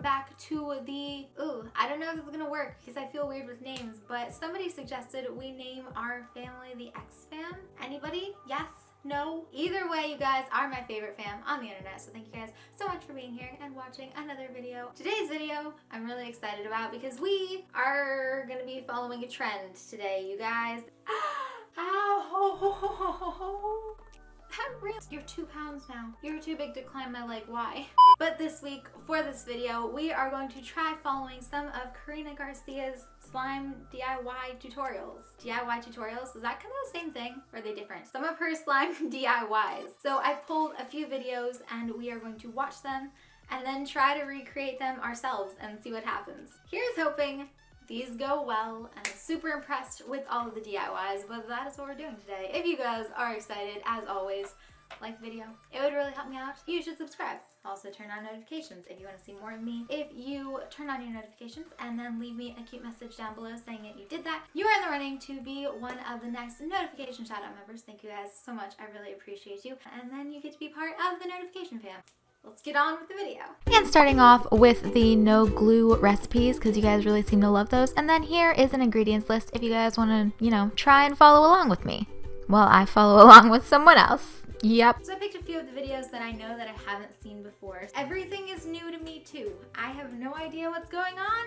back to the, I don't know if this is gonna work because I feel weird with names, but somebody suggested we name our family the X fam. Anybody? Yes? No? Either way, you guys are my favorite fam on the internet, so thank you guys so much for being here and watching another video. Today's video I'm really excited about because we are gonna be following a trend today, you guys. Ow! You're 2 pounds now. You're too big to climb my leg. Why? But this week, for this video, we are going to try following some of Karina Garcia's slime DIY tutorials. DIY tutorials? Is that kind of the same thing? Or are they different? Some of her slime DIYs. So I pulled a few videos and we are going to watch them and then try to recreate them ourselves and see what happens. Here's hoping these go well, and I'm super impressed with all of the DIYs, but that is what we're doing today. If you guys are excited, as always, like the video. It would really help me out. You should subscribe. Also turn on notifications if you want to see more of me. If you turn on your notifications and then leave me a cute message down below saying that you did that, you are in the running to be one of the next notification shout out members. Thank you guys so much. I really appreciate you. And then you get to be part of the notification fam. Let's get on with the video. And starting off with the no glue recipes because you guys really seem to love those. And then here is an ingredients list if you guys want to, try and follow along with me. Well, I follow along with someone else. Yep. So I picked a few of the videos that I know that I haven't seen before. Everything is new to me too. I have no idea what's going on.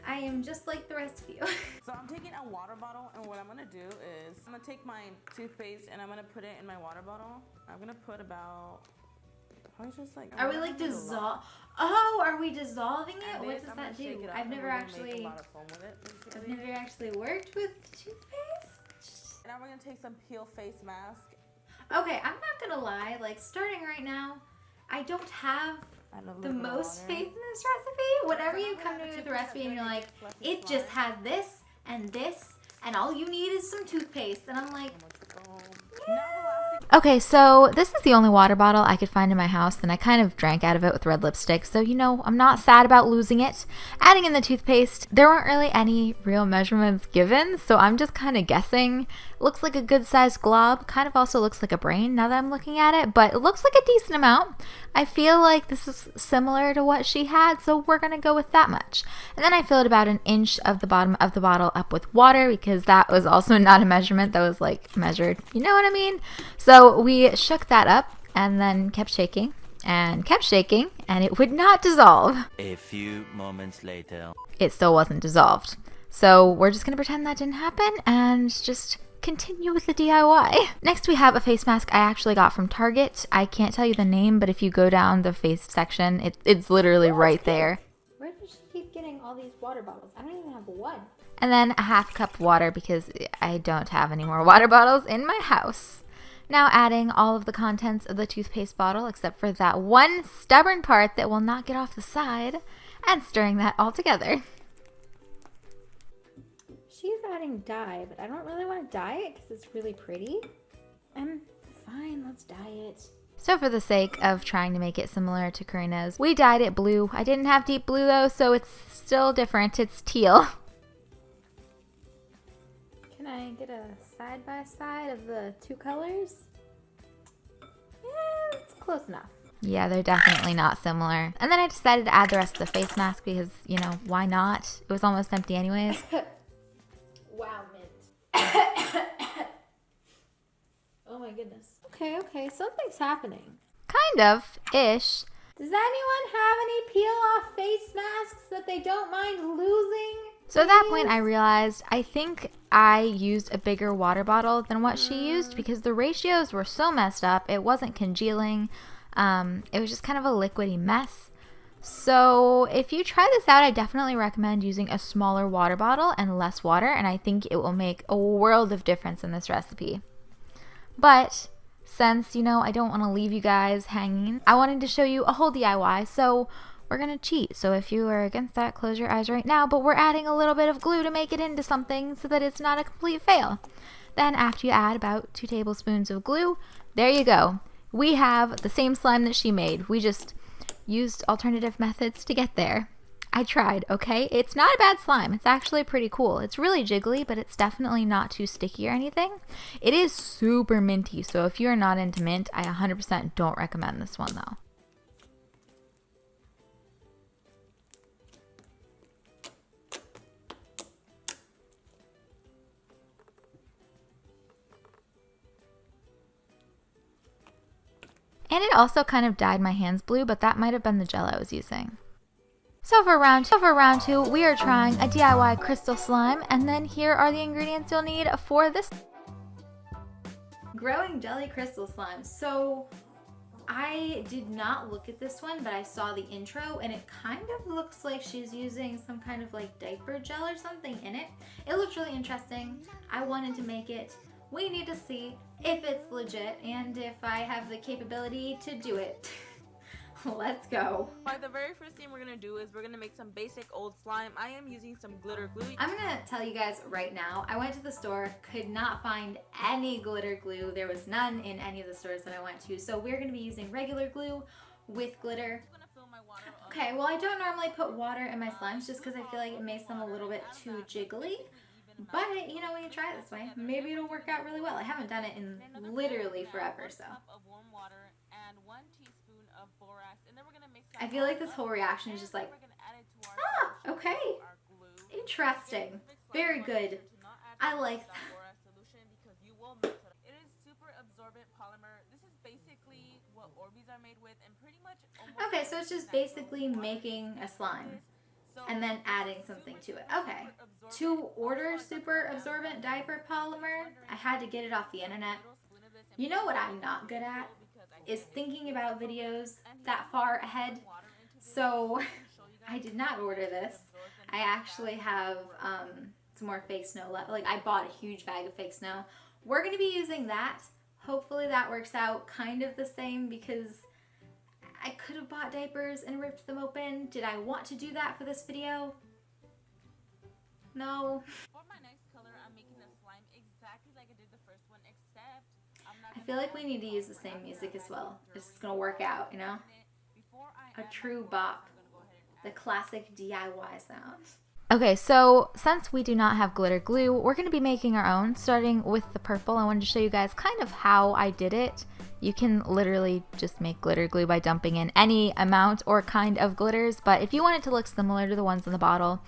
I am just like the rest of you. So I'm taking a water bottle, and what I'm gonna do is I'm gonna take my toothpaste and I'm gonna put it in my water bottle. I'm gonna put about, just like, are we like dissolve? Oh, are we dissolving it? What does that do? I've never actually worked with toothpaste. Now we're gonna take some peel face mask. Okay, I'm not gonna lie, like starting right now, I don't have the most faith in this recipe. Whenever you come to me with a recipe and you're like, it just has this, and all you need is some toothpaste. And I'm like, yeah. Okay, so this is the only water bottle I could find in my house, and I kind of drank out of it with red lipstick, so I'm not sad about losing it. Adding in the toothpaste, there weren't really any real measurements given, so I'm just kind of guessing. It looks like a good sized glob, kind of also looks like a brain now that I'm looking at it, but it looks like a decent amount. I feel like this is similar to what she had, so we're gonna go with that much. And then I filled about an inch of the bottom of the bottle up with water because that was also not a measurement that was like measured, you know what I mean? So we shook that up and then kept shaking and it would not dissolve. A few moments later. It still wasn't dissolved. So we're just gonna pretend that didn't happen and just continue with the DIY. Next we have a face mask I actually got from Target. I can't tell you the name, but if you go down the face section, it's literally right there. Where does she keep getting all these water bottles? I don't even have one. And then a half cup of water because I don't have any more water bottles in my house. Now adding all of the contents of the toothpaste bottle except for that one stubborn part that will not get off the side, and stirring that all together. She's adding dye, but I don't really want to dye it because it's really pretty. Fine, let's dye it. So for the sake of trying to make it similar to Karina's, we dyed it blue. I didn't have deep blue though, so it's still different. It's teal. Can I get a side-by-side of the two colors? Yeah, it's close enough. Yeah, they're definitely not similar. And then I decided to add the rest of the face mask because, why not? It was almost empty anyways. Wow, mint. Oh my goodness. Okay, something's happening. Kind of, ish. Does anyone have any peel-off face masks that they don't mind losing? So at that point I realized I think I used a bigger water bottle than what she used because the ratios were so messed up. It wasn't congealing. It was just kind of a liquidy mess. So if you try this out, I definitely recommend using a smaller water bottle and less water, and I think it will make a world of difference in this recipe. But since, I don't want to leave you guys hanging, I wanted to show you a whole DIY, so we're going to cheat. So if you are against that, close your eyes right now, but we're adding a little bit of glue to make it into something so that it's not a complete fail. Then after you add about 2 tablespoons of glue, there you go. We have the same slime that she made. We just used alternative methods to get there. I tried, okay? It's not a bad slime. It's actually pretty cool. It's really jiggly, but it's definitely not too sticky or anything. It is super minty, so if you're not into mint, I 100% don't recommend this one though. And it also kind of dyed my hands blue, but that might have been the gel I was using. So for round two, we are trying a DIY crystal slime, and then here are the ingredients you'll need for this. Growing jelly crystal slime. So I did not look at this one, but I saw the intro and it kind of looks like she's using some kind of like diaper gel or something in it. It looks really interesting. I wanted to make it. We need to see if it's legit and if I have the capability to do it. Let's go. The very first thing we're gonna do is we're gonna make some basic old slime. I am using some glitter glue. I'm gonna tell you guys right now, I went to the store, could not find any glitter glue. There was none in any of the stores that I went to. So we're gonna be using regular glue with glitter. Okay, well I don't normally put water in my slimes just because I feel like it makes them a little bit too jiggly. But, you know, when you try it this way, maybe it'll work out really well. I haven't done it in literally forever, so. I feel like this whole reaction is just like, ah, okay, interesting, very good. I like that. It is super absorbent polymer. This is basically what Orbeez are made with, and pretty much. Okay, so it's just basically making a slime and then adding something to it. Okay, to order super absorbent diaper polymer, I had to get it off the internet. You know what I'm not good at? Is thinking about videos that far ahead. So I did not order this. I actually have some more fake snow left. Like I bought a huge bag of fake snow. We're going to be using that. Hopefully that works out kind of the same because I could have bought diapers and ripped them open. Did I want to do that for this video? No. For my next color, I'm making the slime exactly like I did the first one, except I feel like we need to use the same music as well. It's just gonna work out, you know? A true bop. The classic DIY sound. Okay, so since we do not have glitter glue, we're going to be making our own, starting with the purple. I wanted to show you guys kind of how I did it. You can literally just make glitter glue by dumping in any amount or kind of glitters, but if you want it to look similar to the ones in the bottle,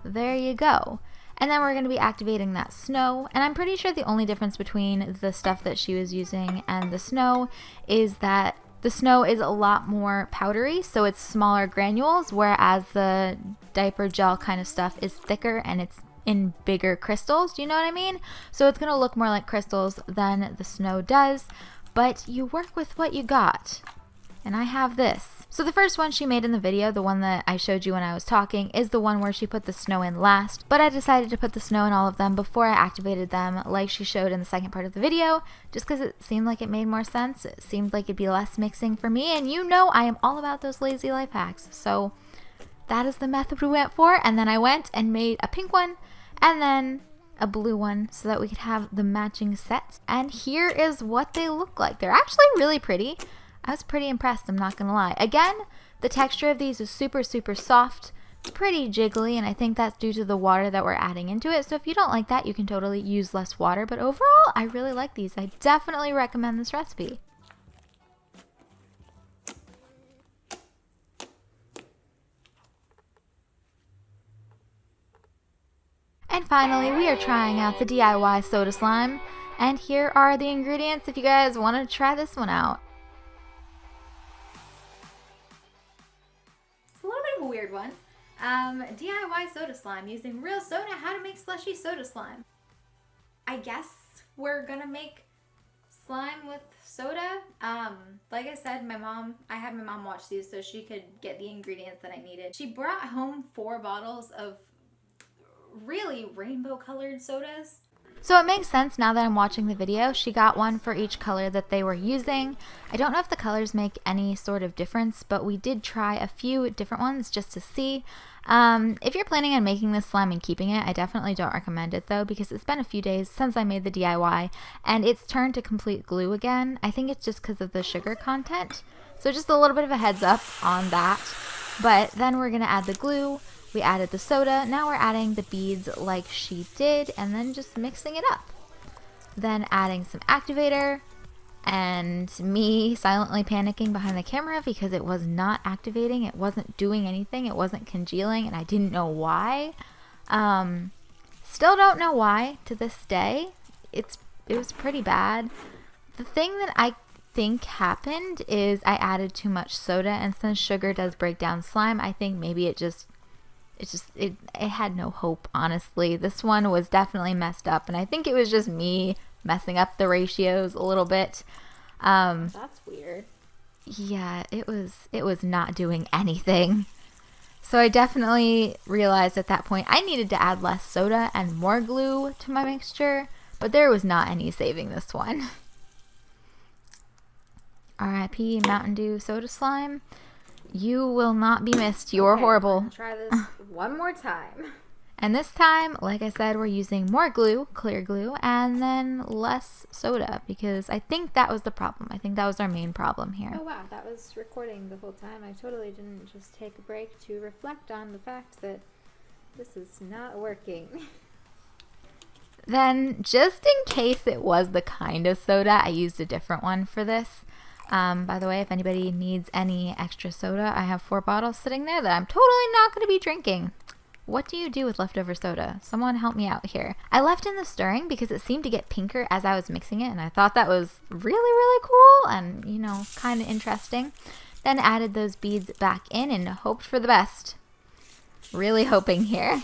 there you go. And then we're going to be activating that snow, and I'm pretty sure the only difference between the stuff that she was using and the snow is that the snow is a lot more powdery, so it's smaller granules, whereas the diaper gel kind of stuff is thicker and it's in bigger crystals. Do you know what I mean? So it's going to look more like crystals than the snow does, but you work with what you got. And I have this. So the first one she made in the video, the one that I showed you when I was talking, is the one where she put the snow in last. But I decided to put the snow in all of them before I activated them like she showed in the second part of the video, just because it seemed like it made more sense. It seemed like it'd be less mixing for me, and you know I am all about those lazy life hacks. So that is the method we went for, and then I went and made a pink one, and then a blue one so that we could have the matching set. And here is what they look like. They're actually really pretty. I was pretty impressed, I'm not gonna lie. Again, the texture of these is super, super soft, pretty jiggly, and I think that's due to the water that we're adding into it. So if you don't like that, you can totally use less water. But overall, I really like these. I definitely recommend this recipe. And finally, we are trying out the DIY soda slime. And here are the ingredients if you guys want to try this one out. A weird one. DIY soda slime using real soda. How to make slushy soda slime. I guess we're gonna make slime with soda. Like I said, I had my mom watch these so she could get the ingredients that I needed. She brought home 4 bottles of really rainbow colored sodas. So it makes sense now that I'm watching the video. She got one for each color that they were using. I don't know if the colors make any sort of difference, but we did try a few different ones just to see. If you're planning on making this slime and keeping it, I definitely don't recommend it though, because it's been a few days since I made the DIY and it's turned to complete glue again. I think it's just because of the sugar content. So just a little bit of a heads up on that. But then we're going to add the glue. We added the soda, now we're adding the beads like she did, and then just mixing it up. Then adding some activator, and me silently panicking behind the camera because it was not activating, it wasn't doing anything, it wasn't congealing, and I didn't know why. Still don't know why to this day. It was pretty bad. The thing that I think happened is I added too much soda, and since sugar does break down slime, I think maybe it had no hope, honestly. This one was definitely messed up, and I think it was just me messing up the ratios a little bit. That's weird. Yeah, it was not doing anything. So I definitely realized at that point I needed to add less soda and more glue to my mixture, but there was not any saving this one. R.I.P. Mountain Dew soda slime. You will not be missed. You're horrible. Try this one more time. And this time, like I said, we're using more glue, clear glue, and then less soda, because I think that was the problem. I think that was our main problem here. Oh wow, that was recording the whole time. I totally didn't just take a break to reflect on the fact that this is not working. Then, just in case it was the kind of soda, I used a different one for this. By the way, if anybody needs any extra soda, I have 4 bottles sitting there that I'm totally not going to be drinking. What do you do with leftover soda? Someone help me out here. I left in the stirring because it seemed to get pinker as I was mixing it, and I thought that was really, really cool and, you know, kind of interesting. Then added those beads back in and hoped for the best. Really hoping here.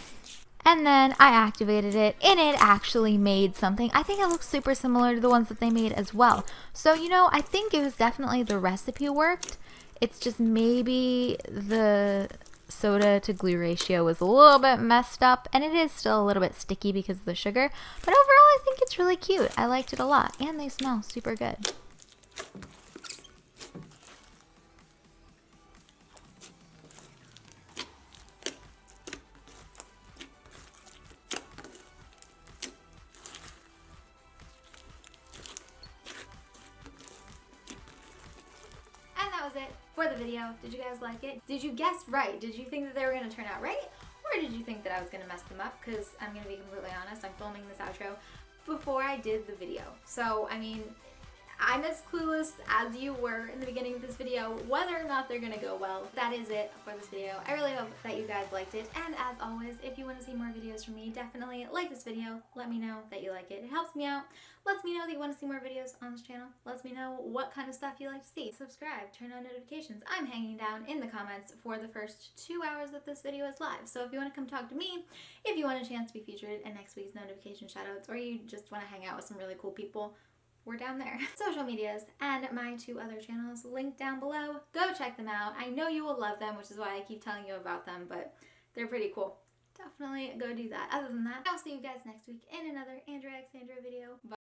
And then I activated it, and it actually made something. I think it looks super similar to the ones that they made as well. So, you know, I think it was definitely the recipe worked. It's just maybe the soda to glue ratio was a little bit messed up, and it is still a little bit sticky because of the sugar. But overall, I think it's really cute. I liked it a lot, and they smell super good. It for the video. Did you guys like it? Did you guess right? Did you think that they were going to turn out right? Or did you think that I was going to mess them up? Because I'm going to be completely honest, I'm filming this outro before I did the video. So, I mean, I'm as clueless as you were in the beginning of this video whether or not they're going to go well. That is it for this video. I really hope that you guys liked it. And as always, if you want to see more videos from me, definitely like this video. Let me know that you like it. It helps me out. Lets me know that you want to see more videos on this channel. Lets me know what kind of stuff you like to see. Subscribe, turn on notifications. I'm hanging down in the comments for the first 2 hours that this video is live. So if you want to come talk to me, if you want a chance to be featured in next week's notification shoutouts, or you just want to hang out with some really cool people, we're down there. Social medias and my 2 other channels linked down below. Go check them out. I know you will love them, which is why I keep telling you about them, but they're pretty cool. Definitely go do that. Other than that, I'll see you guys next week in another andreaXandrea video. Bye.